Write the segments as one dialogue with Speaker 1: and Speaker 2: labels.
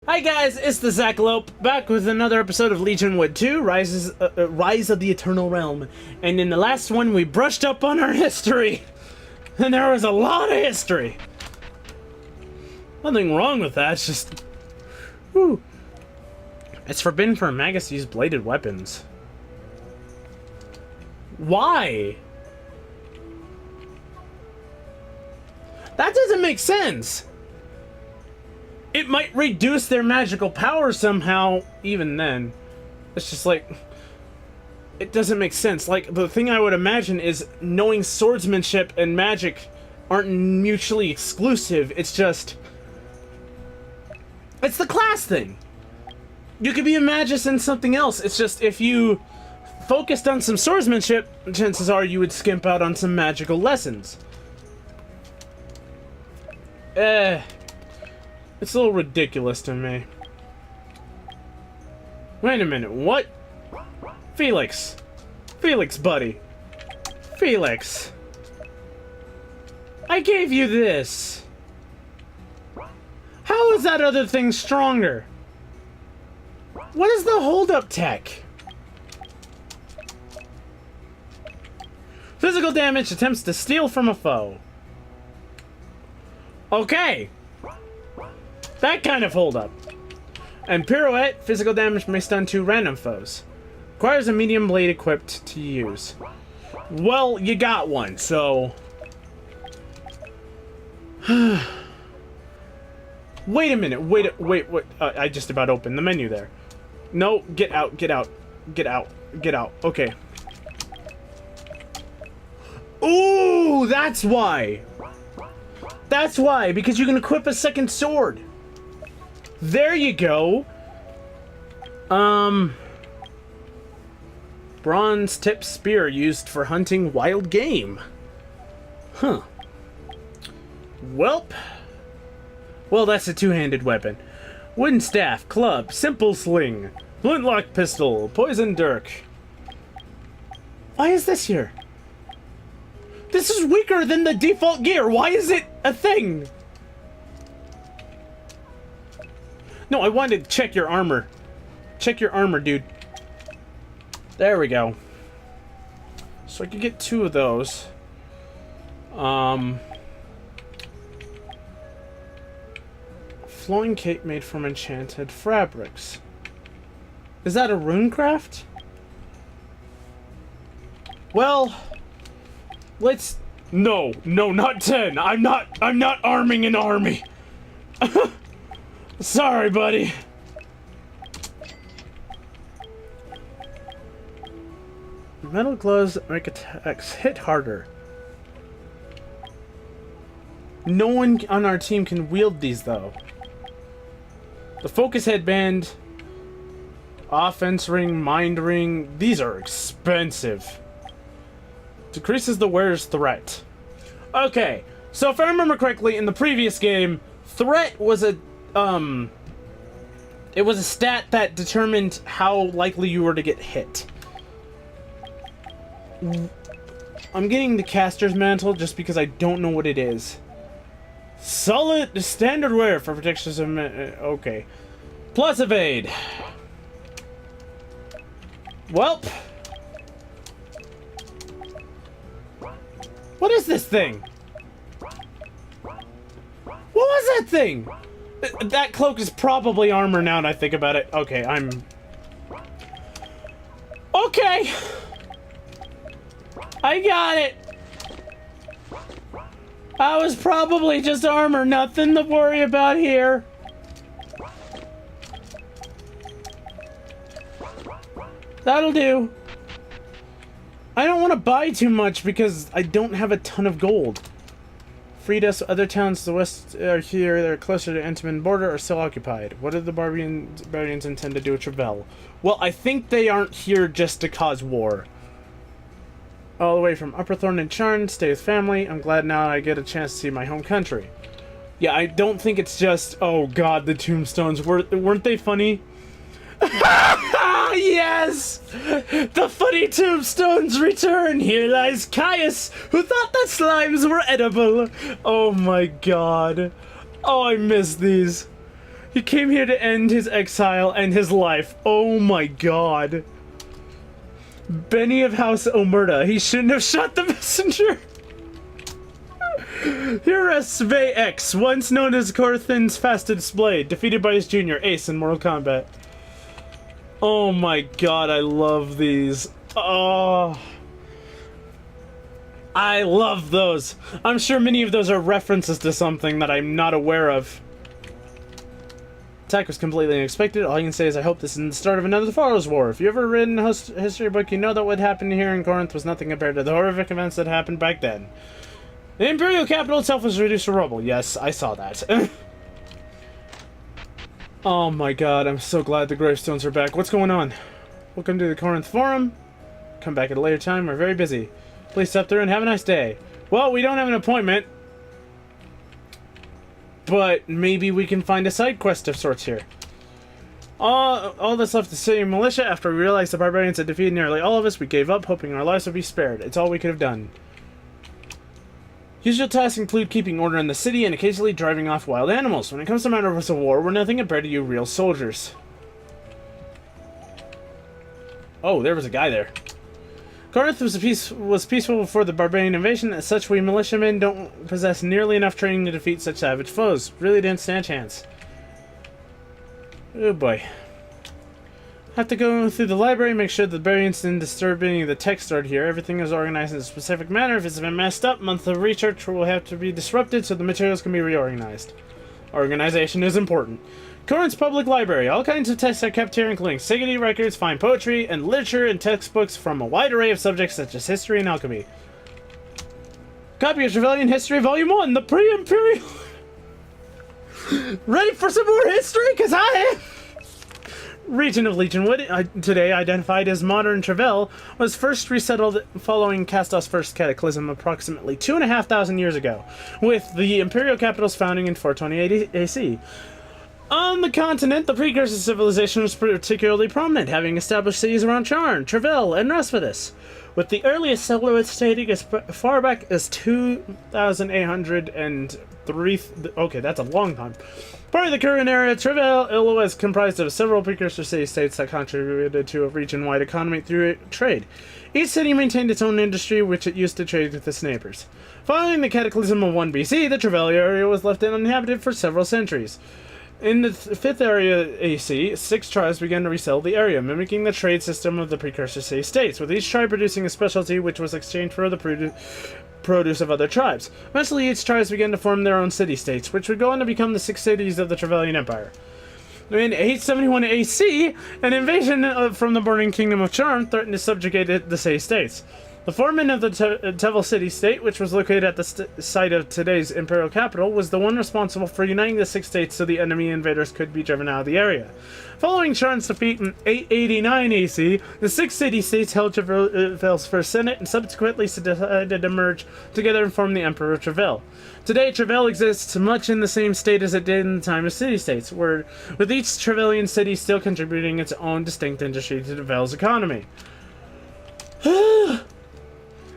Speaker 1: Hi guys, it's the Zackalope, back with another episode of Legionwood 2, Rise of the Eternal Realm. And in the last one, we brushed up on our history. And there was a lot of history. Nothing wrong with that, it's just... Whew. It's forbidden for a magus to use bladed weapons. Why? That doesn't make sense. It might reduce their magical power somehow, even then. It's just like... It doesn't make sense. Like, the thing I would imagine is knowing swordsmanship and magic aren't mutually exclusive. It's just... It's the class thing. You could be a magus and something else. It's just, if you focused on some swordsmanship, chances are you would skimp out on some magical lessons. It's a little ridiculous to me. Wait a minute, what? Felix. Felix, buddy. Felix. I gave you this. How is that other thing stronger? What is the hold-up tech? Physical damage attempts to steal from a foe. Okay. That kind of hold up. And pirouette, physical damage may stun 2 random foes. Requires a medium blade equipped to use. Well, you got one, so... Wait a minute, wait, I just about opened the menu there. No, get out, get out, get out, get out, okay. Ooh, that's why! That's why, because you can equip a second sword. There you go. Bronze tip spear used for hunting wild game. Huh. Welp. Well, that's a two-handed weapon. Wooden staff, club, simple sling, flintlock pistol, poison dirk. Why is this here? This is weaker than the default gear. Why is it a thing? No, I wanted to check your armor. Check your armor, dude. There we go. So I could get 2 of those. Flowing cape made from enchanted fabrics. Is that a runecraft? Well, let's... No, not 10. I'm not arming an army. Sorry, buddy. Metal gloves make attacks hit harder. No one on our team can wield these, though. The focus headband, offense ring, mind ring, these are expensive. Decreases the wearer's threat. Okay, so if I remember correctly, in the previous game, threat was a it was a stat that determined how likely you were to get hit. I'm getting the caster's mantle just because I don't know what it is. Solid standard wear for protection of okay. Plus evade. Welp. What is this thing? What was that thing? That cloak is probably armor now that I think about it. Okay, okay! I got it! I was probably just armor, nothing to worry about here. That'll do. I don't want to buy too much because I don't have a ton of gold. Freed us, other towns to the west are here, they're closer to Entenmann border, are still occupied. What do the barbarians intend to do with Trevel? Well, I think they aren't here just to cause war. All the way from Upperthorn and Charn, stay with family. I'm glad now I get a chance to see my home country. Yeah, I don't think it's just, oh god, the tombstones, weren't they funny? Yes! The funny tombstones return! Here lies Caius, who thought that slimes were edible! Oh my god. Oh, I miss these. He came here to end his exile and his life. Oh my god. Benny of House Omerta. He shouldn't have shot the messenger. Here rests Svei X, once known as Corthin's fastest blade, defeated by his junior Ace in Mortal Kombat. Oh my god, I love these. Oh, I love those. I'm sure many of those are references to something that I'm not aware of. Attack was completely unexpected. All I can say is I hope this isn't the start of another Pharaoh's War. If you've ever read a history book, you know that what happened here in Corinth was nothing compared to the horrific events that happened back then. The Imperial capital itself was reduced to rubble. Yes, I saw that. Oh my god, I'm so glad the gravestones are back. What's going on? Welcome to the Corinth Forum. Come back at a later time. We're very busy. Please step through and have a nice day. Well, we don't have an appointment. But maybe we can find a side quest of sorts here. All that's left to say militia. After we realized the barbarians had defeated nearly all of us, we gave up, hoping our lives would be spared. It's all we could have done. Usual tasks include keeping order in the city and occasionally driving off wild animals. When it comes to matters of war, we're nothing compared to you real soldiers. Oh, there was a guy there. Corinth was peaceful before the barbarian invasion. As such, we militiamen don't possess nearly enough training to defeat such savage foes. Really didn't stand a chance. Oh boy. Have to go through the library, make sure the barbarians didn't disturb any of the text stored here. Everything is organized in a specific manner. If it's been messed up, months of research will have to be disrupted so the materials can be reorganized. Organization is important. Corinth's public library. All kinds of texts are kept here, including antiquity records, fine poetry, and literature and textbooks from a wide array of subjects such as history and alchemy. Copy of Trevelyan History Volume 1, the Pre-Imperial... Ready for some more history? Because I am... Region of Legionwood, today identified as modern Trevel, was first resettled following Castos' first cataclysm approximately 2,500 years ago, with the Imperial capital's founding in 420 AC. On the continent, the precursor civilization was particularly prominent, having established cities around Charn, Trevel, and Rasvidus, with the earliest settlements dating as far back as 2,803. Okay, that's a long time. Part of the current area, Trevel was comprised of several precursor city-states that contributed to a region-wide economy through trade. Each city maintained its own industry, which it used to trade with its neighbors. Following the cataclysm of 1 BC, the Trevel area was left uninhabited for several centuries. In the 5th area AC, 6 tribes began to resettle the area, mimicking the trade system of the precursor city-states, with each tribe producing a specialty which was exchanged for the produce of other tribes. Eventually, each tribe began to form their own city-states, which would go on to become the 6 cities of the Trevelyan Empire. In 871 AC, an invasion from the bordering kingdom of Charm threatened to subjugate the city-states. The foreman of the Tevel city-state, which was located at the site of today's imperial capital, was the one responsible for uniting the 6 states so the enemy invaders could be driven out of the area. Following Charn's defeat in 889 AC, the 6 city-states held Trevel's first senate and subsequently decided to merge together and form the Emperor of Trevel. Today, Trevel exists much in the same state as it did in the time of city-states, with each Trevelian city still contributing its own distinct industry to Trevel's economy.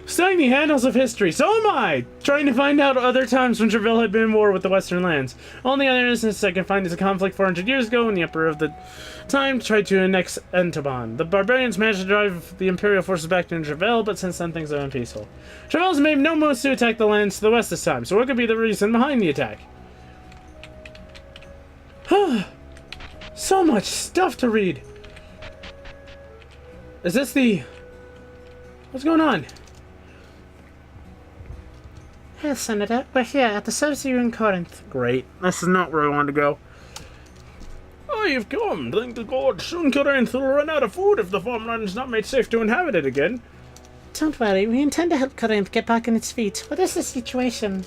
Speaker 1: Studying the annals of history, so am I! Trying to find out other times when Trevel had been in war with the Western lands. Only other instance I can find is a conflict 400 years ago when the Emperor of the time tried to annex Entebon. The barbarians managed to drive the Imperial forces back to Trevel, but since then things have been peaceful. Trevel's made no moves to attack the lands to the west this time, so what could be the reason behind the attack? So much stuff to read! Is this the... What's going on? Yes, Senator. We're here at the service of you in Corinth. Great. This is not where I wanted to go. Oh, you've come. Thank the gods. Soon Corinth will run out of food if the farmland is not made safe to inhabit it again.
Speaker 2: Don't worry. We intend to help Corinth get back on its feet. What is the situation?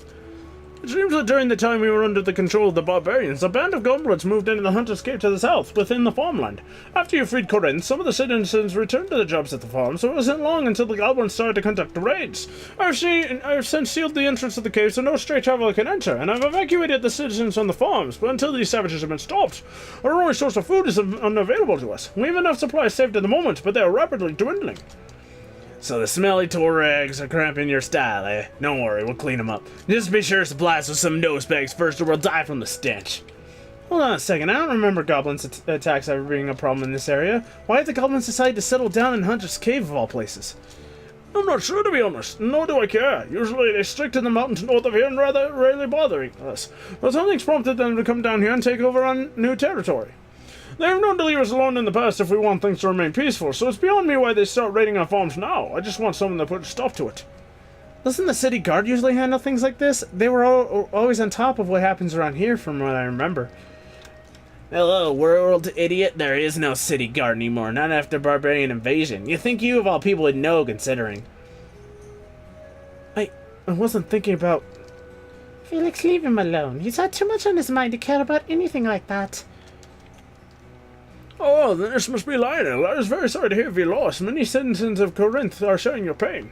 Speaker 1: It seems that during the time we were under the control of the barbarians, a band of goblins moved into the Hunter's Cave to the south, within the farmland. After you freed Corinth, some of the citizens returned to their jobs at the farm, so it wasn't long until the goblins started to conduct raids. I've since sealed the entrance of the cave so no stray traveler can enter, and I've evacuated the citizens on the farms, but until these savages have been stopped, our only source of food is unavailable to us. We have enough supplies saved at the moment, but they are rapidly dwindling. So the smelly Torags are cramping your style, eh? Don't worry, we'll clean them up. Just be sure to supply us with some nose bags first or we'll die from the stench. Hold on a second, I don't remember goblins' attacks ever being a problem in this area. Why have the goblins decided to settle down in Hunter's Cave of all places?
Speaker 3: I'm not sure, to be honest, nor do I care. Usually they stick to the mountains north of here and rather rarely bothering us. But something's prompted them to come down here and take over on new territory. They've known to leave us alone in the past if we want things to remain peaceful, so it's beyond me why they start raiding our farms now. I just want someone to put a stop to it.
Speaker 1: Doesn't the city guard usually handle things like this? They were always on top of what happens around here from what I remember. Hello, world, idiot. There is no city guard anymore, not after barbarian invasion. You think you of all people would know, considering. I wasn't thinking about...
Speaker 2: Felix, leave him alone. He's had too much on his mind to care about anything like that.
Speaker 3: Oh, then this must be Lionel. I was very sorry to hear of your loss. Many citizens of Corinth are sharing your pain.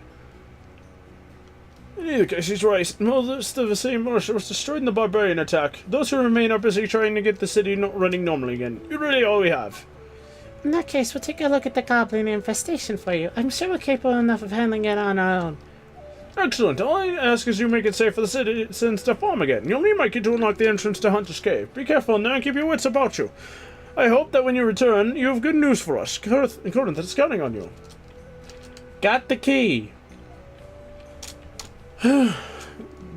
Speaker 3: In either case, he's right. Most of the same militia was destroyed in the barbarian attack. Those who remain are busy trying to get the city running normally again. You're really all we have.
Speaker 2: In that case, we'll take a look at the goblin infestation for you. I'm sure we're capable enough of handling it on our own.
Speaker 3: Excellent. All I ask is you make it safe for the citizens to farm again. You'll need my key to unlock the entrance to Hunter's Cave. Be careful now and keep your wits about you. I hope that when you return, you have good news for us. Corinth is counting on you.
Speaker 1: Got the key.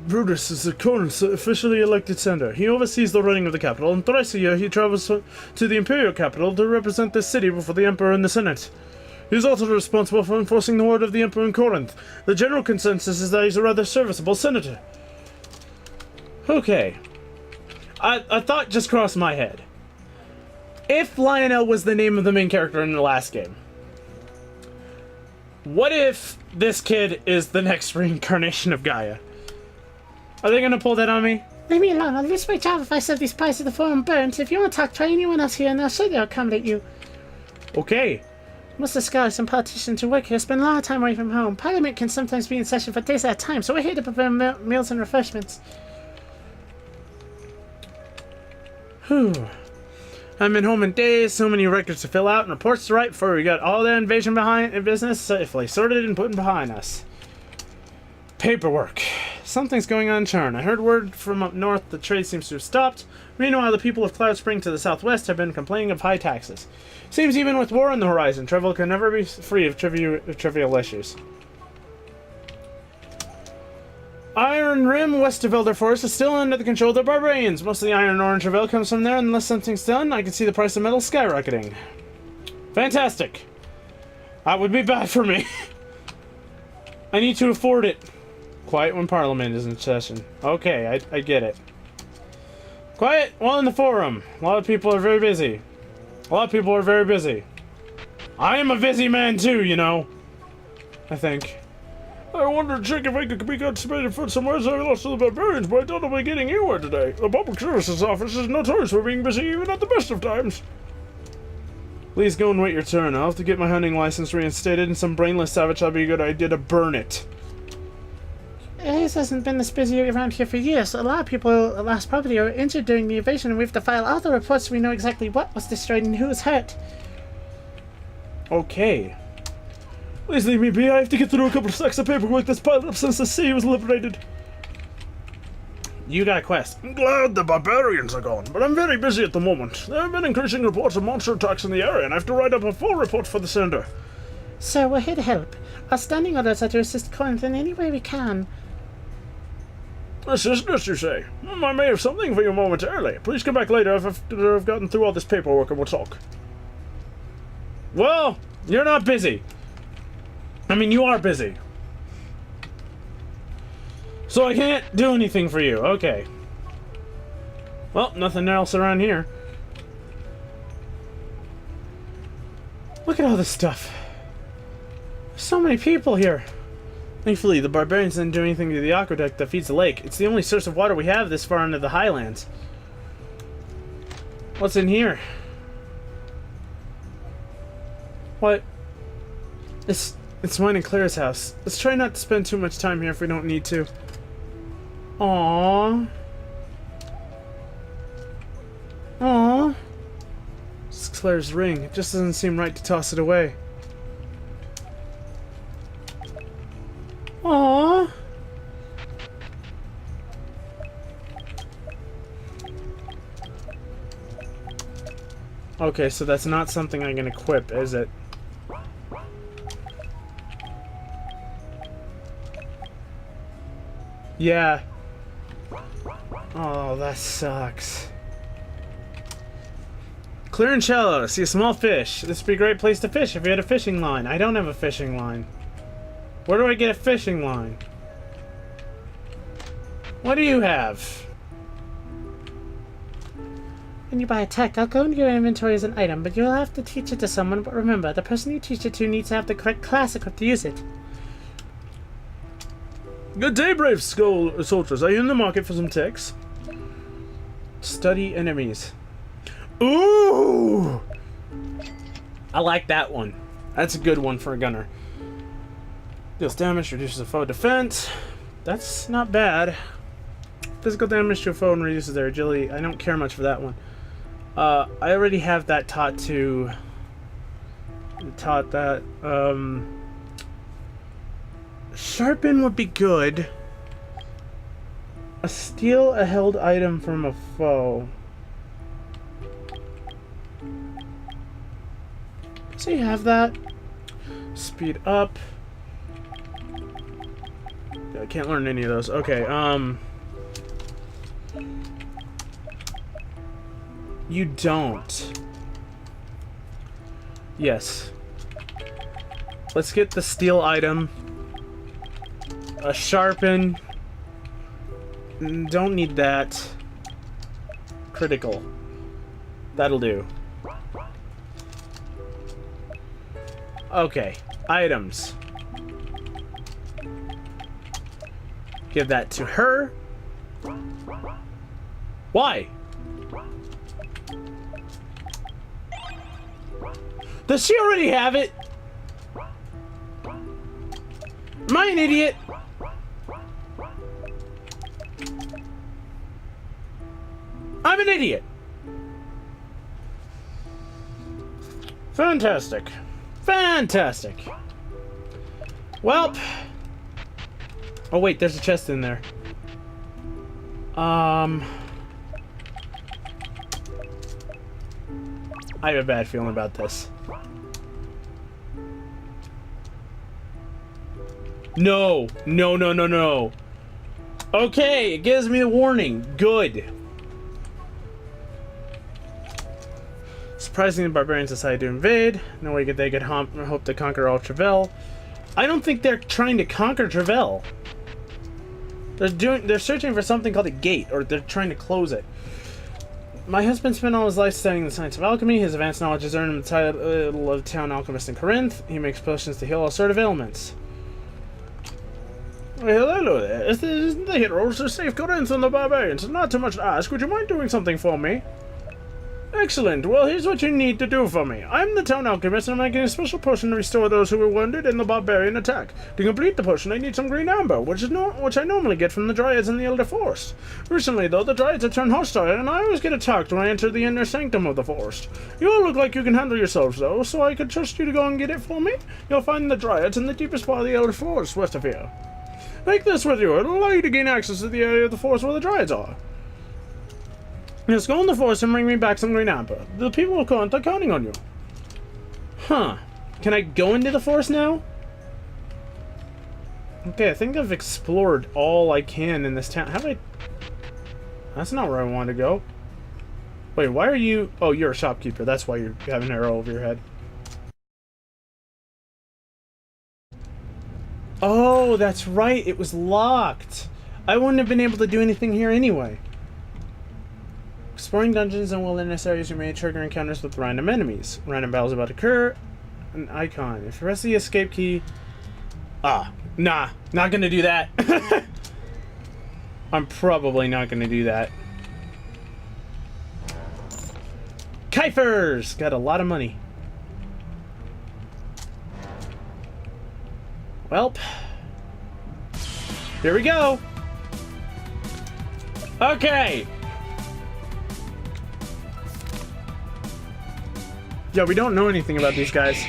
Speaker 3: Brutus is the Corinth's officially elected senator. He oversees the running of the capital, and thrice a year he travels to the imperial capital to represent the city before the emperor and the senate. He is also responsible for enforcing the word of the emperor in Corinth. The general consensus is that he's a rather serviceable senator.
Speaker 1: Okay. A thought just crossed my head. If Lionel was the name of the main character in the last game, what if this kid is the next reincarnation of Gaia? Are they gonna pull that on me?
Speaker 2: Leave me alone. I'll lose my job if I set these pies to the forum burnt. If you want to talk, try anyone else here, and I'll sure they'll accommodate you.
Speaker 1: Okay.
Speaker 2: Most of the scholars and politicians who work here spend a lot of time away from home. Parliament can sometimes be in session for days at a time, so we're here to prepare meals and refreshments.
Speaker 1: Whew. I haven't been home in days, so many records to fill out and reports to write before we got all that invasion business safely sorted and put behind us. Paperwork. Something's going on in Charn. I heard word from up north the trade seems to have stopped. Meanwhile, the people of Cloud Spring to the southwest have been complaining of high taxes. Seems even with war on the horizon, travel can never be free of trivial issues. Iron Rim, west of Elder Forest, is still under the control of the barbarians. Most of the iron ore and travail comes from there, and unless something's done, I can see the price of metal skyrocketing. Fantastic. That would be bad for me. I need to afford it. Quiet when Parliament is in session. Okay, I get it. Quiet while in the forum. A lot of people are very busy. I am a busy man too, you know. I think.
Speaker 3: I wanted to check if I could be constipated foot somewhere, so I lost to the barbarians, but I thought I'd be getting anywhere today. The Public Services Office is notorious for being busy even at the best of times.
Speaker 1: Please go and wait your turn. I'll have to get my hunting license reinstated, and some brainless savage will be a good idea to burn it.
Speaker 2: It hasn't been this busy around here for years. A lot of people lost property or were injured during the invasion, and we have to file all the reports so we know exactly what was destroyed and who was hurt.
Speaker 1: Okay.
Speaker 3: Please leave me be. I have to get through a couple of stacks of paperwork that's piled up since the sea was liberated.
Speaker 1: You got a quest.
Speaker 3: I'm glad the barbarians are gone, but I'm very busy at the moment. There have been increasing reports of monster attacks in the area, and I have to write up a full report for the senator.
Speaker 2: Sir, we're here to help. Our standing orders are to assist Corinth in any way we can.
Speaker 3: Assistance, you say? I may have something for you momentarily. Please come back later after I've gotten through all this paperwork and we'll talk.
Speaker 1: Well, you're not busy. I mean, you are busy. So I can't do anything for you. Okay. Well, nothing else around here. Look at all this stuff. So many people here. Thankfully, the barbarians didn't do anything to the aqueduct that feeds the lake. It's the only source of water we have this far into the highlands. What's in here? What? It's mine and Claire's house. Let's try not to spend too much time here if we don't need to. Aww. Aww. It's Claire's ring. It just doesn't seem right to toss it away. Aww. Okay, so that's not something I can equip, is it? Yeah. Oh, that sucks. Clear and shallow. See a small fish. This would be a great place to fish if you had a fishing line. I don't have a fishing line. Where do I get a fishing line? What do you have?
Speaker 2: When you buy a tech, I'll go into your inventory as an item, but you'll have to teach it to someone. But remember, the person you teach it to needs to have the correct class equipped to use it.
Speaker 3: Good day, brave soldiers. Are you in the market for some techs?
Speaker 1: Study enemies. Ooh! I like that one. That's a good one for a gunner. Deals damage, reduces a foe defense. That's not bad. Physical damage to a foe and reduces their agility. I don't care much for that one. I already have that taught to... Taught that. Sharpen would be good. Steal a held item from a foe. So you have that. Speed up. I can't learn any of those. Okay, you don't. Yes. Let's get the steal item. A sharpen. Don't need that. Critical. That'll do. Okay. Items. Give that to her. Why? Does she already have it? Am I an idiot? I'm an idiot. Fantastic. Fantastic. Welp. Oh wait, there's a chest in there. I have a bad feeling about this. No. No, no, no, no. Okay, it gives me a warning. Good. Surprising the barbarians decided to invade. No way they could hope to conquer all Travel. I don't think they're trying to conquer Travel. They're searching for something called a gate, or they're trying to close it. My husband spent all his life studying the science of alchemy. His advanced knowledge has earned him the title of town alchemist in Corinth. He makes potions to heal all sort of ailments.
Speaker 3: Well, hello there. Isn't the heroes to save Corinth from the barbarians? Not too much to ask. Would you mind doing something for me? Excellent. Well, here's what you need to do for me. I'm the town alchemist, and I'm making a special potion to restore those who were wounded in the barbarian attack. To complete the potion, I need some green amber, which I normally get from the Dryads in the Elder Forest. Recently, though, the Dryads have turned hostile, and I always get attacked when I enter the inner sanctum of the forest. You all look like you can handle yourselves, though, so I could trust you to go and get it for me. You'll find the Dryads in the deepest part of the Elder Forest, west of here. Take this with you. It'll allow you to gain access to the area of the forest where the Dryads are. Just go in the forest and bring me back some green amber. The people of Corinth are counting on you. Huh. Can I go into the forest now? Okay, I think I've explored all I can in this town. Have I... That's not where I want to go. Wait, why are you... Oh, you're a shopkeeper. That's why you have an arrow over your head. Oh, that's right. It was locked. I wouldn't have been able to do anything here anyway. Exploring dungeons and wilderness areas, you may trigger encounters with random enemies. Random battles about to occur. An icon. If you press the escape key... Ah, nah. Not gonna do that. I'm probably not gonna do that. Kifers! Got a lot of money. Welp. Here we go. Okay. Yeah, we don't know anything about these guys.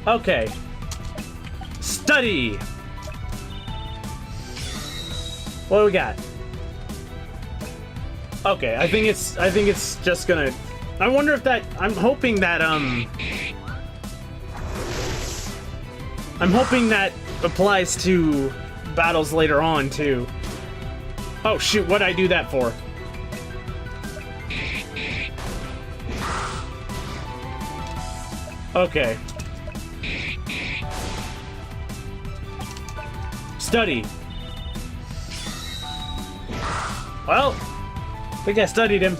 Speaker 3: Okay. Study.
Speaker 1: What do we got? Okay, I think it's just gonna... I wonder if that... I'm hoping that applies to battles later on, too. Oh, shoot, what'd I do that for? Okay. Study. Well, I think I studied him.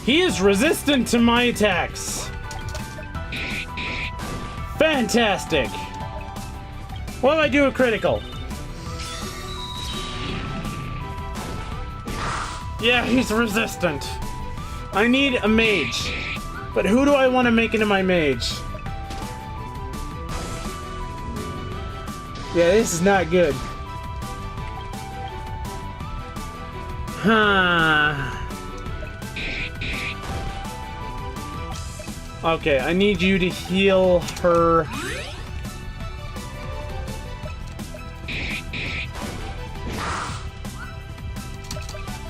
Speaker 1: He is resistant to my attacks. Fantastic. What if I do a critical? Yeah, he's resistant. I need a mage. But who do I want to make into my mage? Yeah, this is not good. Huh. Okay, I need you to heal her.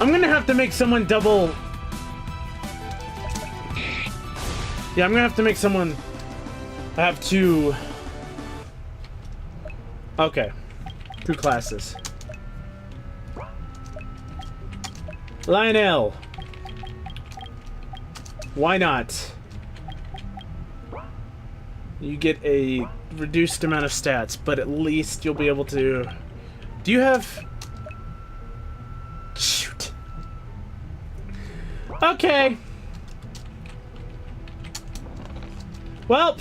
Speaker 1: I'm gonna have to make someone double... Yeah, I'm gonna have to make someone have two... Okay. 2 classes. Lionel. Why not? You get a reduced amount of stats, but at least you'll be able to... Do you have... Shoot. Okay. Well,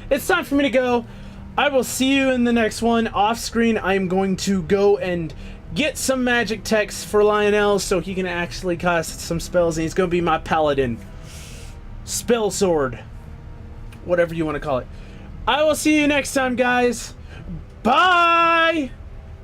Speaker 1: it's time for me to go. I will see you in the next one. Off screen, I'm going to go and get some magic text for Lionel so he can actually cast some spells, and he's going to be my paladin. Spell sword. Whatever you want to call it. I will see you next time, guys. Bye!